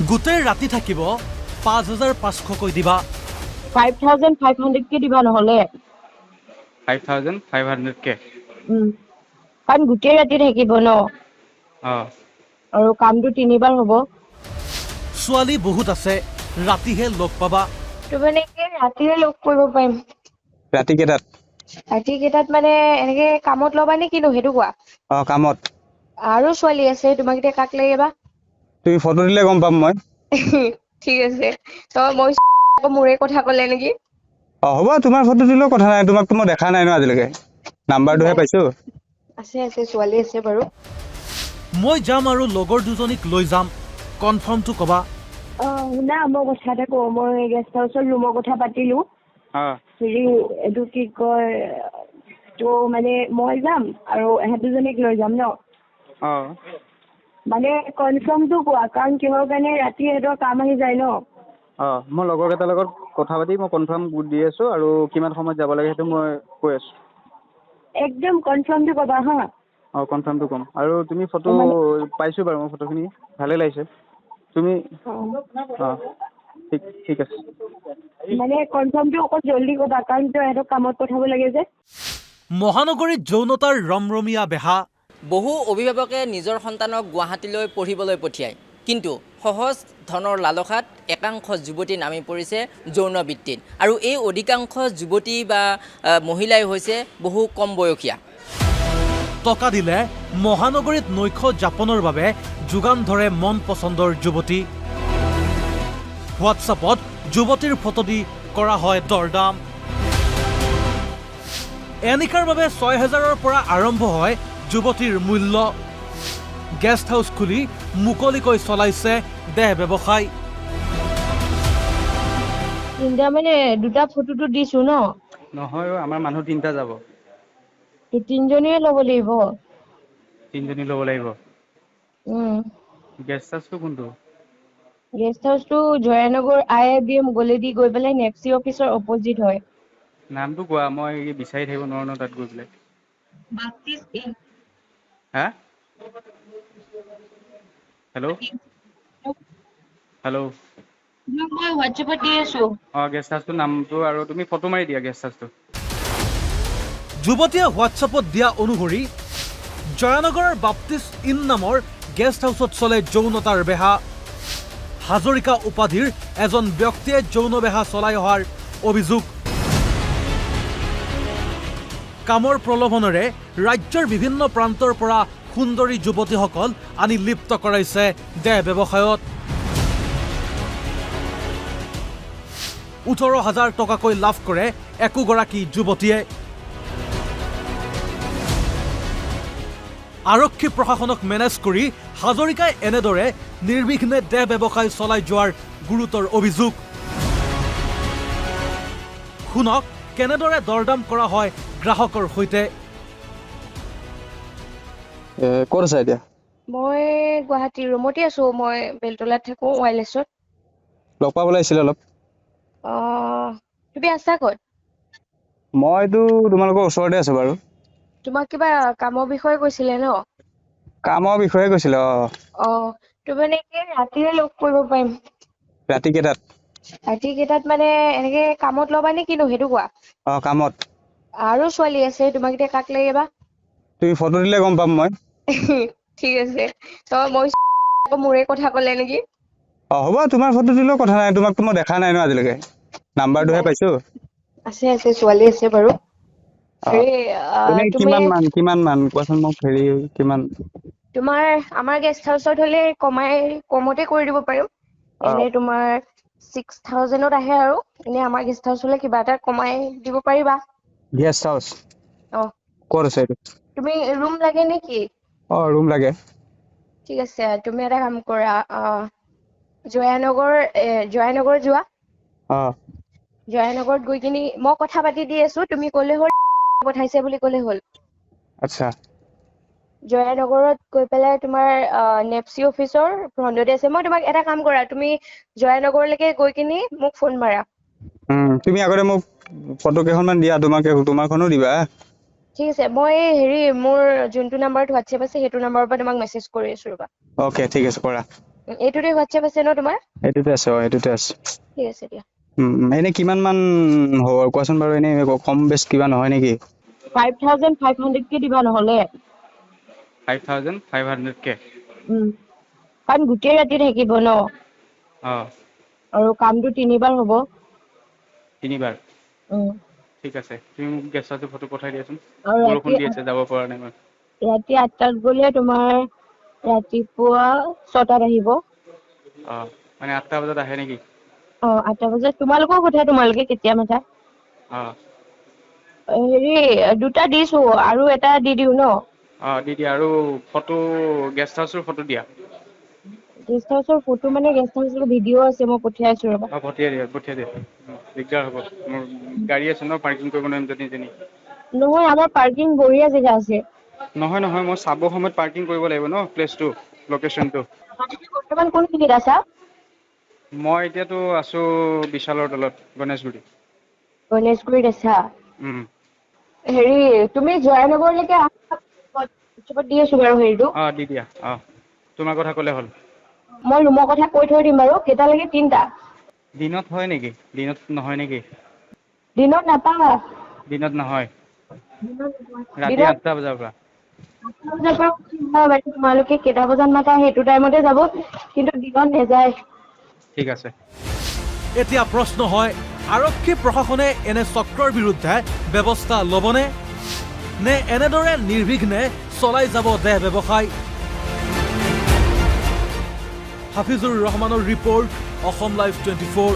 গোটেই ৰাতি থাকিব ৫৫০০কৈ দিবা 5,500 কে দিবা নহলে 5,500 কাৰণ গোটেই ৰাতি থাকিব ন আৰু কামটো 3বাৰ হ'ব ছোৱালী বহুত আছে ৰাতিহে লগ পাবা তো মানে কি ৰাতিৰে লগ কৰিব পাৰিম ৰাতি কেইটাত মানে এনেকে কামত ল'বা নে কিনো সেইটো কোৱা কামত আৰু ছোৱালী আছে তোমাক এতিয়া কাক লাগিব তুমি ফটো দিলে গম পাম মই ঠিক আছে তই মই মোৰে কথা ক'লে নেকি হ'ব তোমাৰ ফটো দিলেও কথা নাই তোমাকতো মই দেখা নাই ন আজিলৈকে নাম্বাৰটোহে পাইছো আছে ছোৱালী আছে বাৰু মই যাম আৰু লগৰ দুজনীক লৈ যাম কনফাৰ্মটো ক'বা শুনা মই কথা এটা কওঁ মই গেষ্ট হাউচৰ ৰুমৰ কথা পাতিলো হেৰি এইটো কি কয় তো মানে মই যাম আৰু এহেঁত দুজনীক লৈ যাম ন মানে কনফাৰ্মটো কোৱা কাৰণ কিহৰ কাৰণে ৰাতি সিহঁতৰ কাম আহি যায় ন মই লগৰ কেইটাৰ লগত কথা পাতি মই কনফাৰ্ম দি আছো আৰু কিমান সময়ত যাব লাগে সেইটো মই কৈ আছো একদম কনফাৰ্মটো ক'বা হা কনফাৰ্মটো ক'ম আৰু তুমি ফটো পাইছো বাৰু মই ফটোখিনি ভালে লাগিছে তুমি ঠিক আছে মানে কনফাৰ্মটো অকণ জল্দি ক'বা কাৰণ তই সিহঁতক কামত পঠাব লাগে যে মহানগৰীত যৌনতাৰ ৰমৰমীয়া বেহা বহু অভিভাৱকে নিজৰ সন্তানক গুৱাহাটীলৈ পঢ়িবলৈ পঠিয়ায় কিন্তু সহজ ধনৰ লালসাত একাংশ যুৱতী নামি পৰিছে যৌনবৃত্তিত আৰু এই অধিকাংশ যুৱতী বা মহিলাই হৈছে বহু কম বয়সীয়া টকা দিলে মহানগৰীত নৈশ যাপনৰ বাবে যোগান ধৰে মন পচন্দৰ যুৱতী হোৱাটছআপত যুৱতীৰ ফটো দি কৰা হয় দৰদাম এনিকাৰ বাবে ৬,০০০ৰ পৰা আৰম্ভ হয় যুৱতীৰ মূল্য গেষ্ট হাউচ খুলি মুকলিকৈ চলাইছে দেহ ব্যৱসায় তিনিটা মানে দুটা ফটোটো দিছো ন নহয় আমাৰ মানুহ 3টা যাব তিনিজনীয়ে ল'ব লাগিব 3জনী ল'ব লাগিব গেষ্ট হাউচটো কোনটো গেষ্ট হাউচটো জয়ানগৰ IIBM গলেদি গৈ পেলাই নেক্সি অফিচৰ অপজিট হয় নামটো কোৱা মই বিচাৰি থাকিব নোৱাৰো ন তাত গৈ পেলাই হা হেল্ল' মই হোৱাটছএপত দি আছো গেষ্ট হাউচটোৰ নামটো আৰু তুমি ফটো মাৰি দিয়া গেষ্ট হাউচটো যুৱতীয়ে হোৱাটছআপত দিয়া অনুসৰি জয়ানগৰৰ বাপ্তিষ্ট ইন নামৰ গেষ্ট হাউচত চলে যৌনতাৰ বেহা হাজৰিকা উপাধিৰ এজন ব্যক্তিয়ে যৌন বেহা চলাই অহাৰ অভিযোগ কামৰ প্ৰলোভনেৰে ৰাজ্যৰ বিভিন্ন প্ৰান্তৰ পৰা সুন্দৰী যুৱতীসকল আনি লিপ্ত কৰাইছে দেহ ব্যৱসায়ত ১৮,০০০ টকাকৈ লাভ কৰে একোগৰাকী যুৱতীয়ে আৰক্ষী প্ৰশাসনক মেনেজ কৰি হাজৰিকাই এনেদৰে নিৰ্বিঘ্নে দেহ ব্যৱসায় চলাই যোৱাৰ গুৰুতৰ অভিযোগ শুনক কেনেদৰে দৰদাম কৰা হয় গ্ৰাহকৰ সৈতে ক'ত আছা এতিয়া মই গুৱাহাটী ৰুমতে আছো মই বেলতলাত থাকো ৱাইলেছত লগ পাব লাগিছিলে অলপ তুমি আছা ক'ত মইতো তোমালোকৰ ওচৰতে আছো বাৰু তোমাক কিবা কামৰ বিষয়ে কৈছিলে ন কামৰ বিষয়ে কৈছিলে তো মানে কি ৰাতিৰে লগ কৰিব পাৰিম ৰাতি কেইটাত মানে এনেকে কামত ল'বা নে কিনো সেইটো কোৱা কামত আৰু ছোৱালী আছে তোমাক এতিয়া কাক লাগিব তুমি ফটো দিলে গম পাম মই ঠিক আছে তই মই মোৰে কথা ক'লে নেকি হ'ব তোমাৰ ফটো দিলেও কথা নাই তোমাকতো মই দেখা নাই ন আজিলৈকে নাম্বাৰটোহে পাইছো আছে ছোৱালী আছে বাৰু কিমান মান কোৱাচোন মোক কিমান তোমাৰ আমাৰ গেষ্ট হাউচত হলে কমতে কৰি দিব পাৰিম এনে তোমাৰ 6,000ত আহে আৰু এনে আমাৰ গেষ্ট হাউচ হলে কিবা এটা কমাই দিব পাৰিবা গেষ্ট হাউচ ক'ত আছে এইটো তুমি ৰুম লাগে নেকি ৰুম লাগে ঠিক আছে তুমি এটা কাম কৰা জয়ানগৰ যোৱা জয়ানগৰত গৈ কিনি মই কথা পাতি দি আছো তুমি ক'লে হ'ল পঠাইছে বুলি ক'লে হ'ল আচ্ছা জয়ানগৰত গৈ পেলাই তোমাৰ নেপচি অফিচৰ ফ্ৰণ্টতে আছে মই তোমাক এটা কাম কৰা তুমি জয়ানগৰলৈকে গৈ কিনি মোক ফোন মাৰা তুমি আগতে মোক ফটো কেইখনমান দিয়া তোমাৰখনো দিবা ঠিক আছে মই মোৰ যোনটো নাম্বাৰত হোৱাটছএপ আছে সেইটো নাম্বাৰৰ পৰা তোমাক মেছেজ কৰি আছো ৰবা অ'কে ঠিক আছে কৰা এইটোতে হোৱাটছএপ আছে ন তোমাৰ? এইটোতে আছে, এইটোতে আছে। ঠিক আছে দিয়া। এনে কিমান মান হ'ব কোৱাচোন বাৰু, এনে কম বেছ কিবা নহয় নেকি? 5,500 কে দিবা নহ'লে। 5,500 কাৰণ গোটেই ৰাতি থাকিব ন। আৰু কামটো 3বাৰ হ'ব। 3বাৰ? ঠিক আছে, তুমি মোক গেষ্ট হাউচৰ ফটো পঠাই দিয়াচোন। আৰু বৰষুণ দি আছে, যাব পৰা নাই মই। ৰাতি 8টাত গ'লে তোমাৰ ৰাতিপুৱা 6টাত আহিব। মানে 8টা বজাত আহে নেকি? 8টা বজাত। তোমালোকৰ কথা, তোমালোকে কেতিয়া মাতা। হেৰি 2টা দিছো, আৰু এটা দি দিওঁ ন? দি দিয়া, আৰু ফটো গেষ্ট হাউচৰ ফটো দিয়া। গেষ্ট হাউচৰ ফটো মানে গেষ্ট হাউচৰ ভিডিঅ' আছে, মই পঠিয়াই আছো ৰবা। পঠিয়াই দিয়া, দিগদাৰ হ'ব। মোৰ গাড়ী আছে ন, পাৰ্কিং কৰিব নোৱাৰিম যেনি। নহয়, আমাৰ পাৰ্কিং বঢ়িয়া জেগা আছে। নহয়, মই চাব সময়ত পাৰ্কিং কৰিব লাগিব ন, প্লেচটো, লোকেশ্যনটো। বৰ্তমান কোনখিনিত আছা? মই এতিয়াতো আছো বিশালৰ তলত, গণেশগুৰি। গণেশগুৰিত আছা? হেৰি তুমি জয়ানগৰলৈকে আহা, দি আছো বাৰু হেৰিটো। দি দিয়া, তোমাৰ কথা ক'লে হ'ল। মই ৰুমৰ কথা কৈ থৈ দিম বাৰু। কেইটালৈকে? 3টা? দিনত হয় নেকি? দিনত নহয় নেকি? দিনত নাপাবা। দিনত নহয়, ৰাতি দিনত 8টা বজাৰ পৰা। 8টা বজাৰ পৰা তোমালোকে কেইটা বজাত মাতা সেইটো টাইমতে যাব, কিন্তু দিনত নেযায়। ঠিক আছে। এতিয়া প্ৰশ্ন হয়, আৰক্ষী প্ৰশাসনে এনে চক্ৰৰ বিৰুদ্ধে ব্যৱস্থা ল'বনে, নে এনেদৰে নিৰ্বিঘ্নে চলাই যাব দেহ ব্যৱসায়? হাফিজুৰ ৰহমানৰ ৰিপৰ্ট, অসম লাইভ 24।